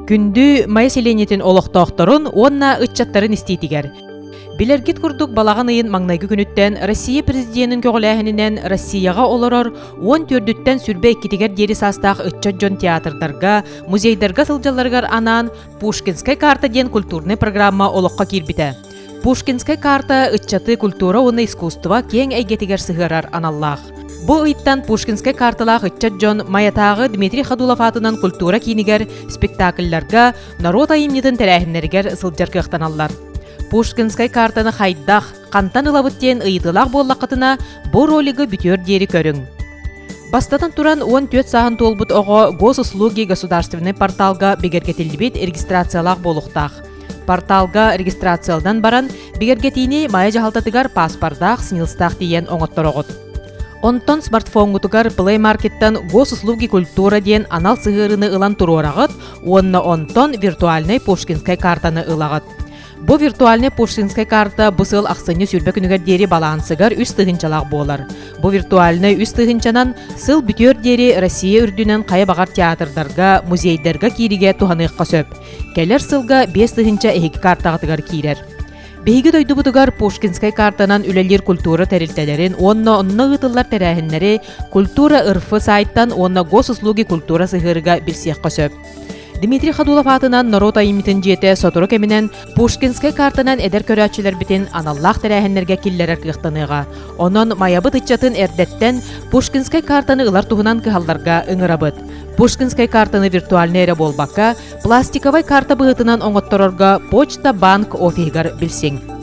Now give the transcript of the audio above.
Күндү мая селенетин олохтоохторун онна ытчаттарын истиитигер. Билергит курдук балаган ыйын маңнайгы күнүттен Россия президентин көголээхининен Россияга олорор 14-дүттен сүрбе эккитигер дери састаах ытчат жон театрдарга, музейдарга сылжаларгар анан Пушкинская карта ден культурный программа олоққа кирбите. Пушкинская карта ытчаты культура уны искусства кең эйгетигер сыгырар аналлах. Бу ыйттан Пушкинская карталах ытчат жон маятагы Дмитрий Ходулов атынан культура кинигер спектакльларга, народ айымнитын тәрәхиннергер сылжаркыктаналлар. Пушкинская картаны хайдах, кантан ылабыттен ыйытылах боллақытына бу ролигі бүтер дери көрүң. Бастатан туран 14 сағын толбут оғы госуслуги государственный порталга бегергетилбит регистрациялах болуқтақ. Порталга регистрациялдан баран бегергетини мая жахалтатыгар паспордах снилстах диен оңоттор оғыт. Онтон смартфонгутугар Play Markеттан госуслуги культура диен анал сыгырыны ылан турорағыт, онна онтон виртуальный Пушкинская картаны ылагыт. Бу виртуальный Пушкинская карта бусыл ақсыны сүрбе күнігер дери балансыгар үс тыгынчалақ болар. Бу виртуальный үс тыгынчанан сыл бүтер дери Россия үрдүнен қая бағар театрдарга, музейдерга кириге туханыққа сөп. Келер сылга 5 тыгынча эхики картағытыгар кирер. Бейгі дойдубутугар Пушкинская картанан үлелер культура тәрилтелерин, онна ғытылар тәрәхіннері культура ырфы сайттан онна госуслуги культура сыгырга билсиаққа сөп. Дмитрий Ходулов атынан народ айымитин жете сотуру кеминен Пушкинская картанан эдер көрәтчілер битин аналлах тәрәхіннерге киллерер кыhtыныга. Онон маябыт ытчатын эрдеттен Пушкинская картаны ылар туһунан кыһалларга ыңырабыт. Пушкинская картаны виртуальный эре болбакка, пластиковый карта быһытынан оңотторорга почта банк офигар билсең.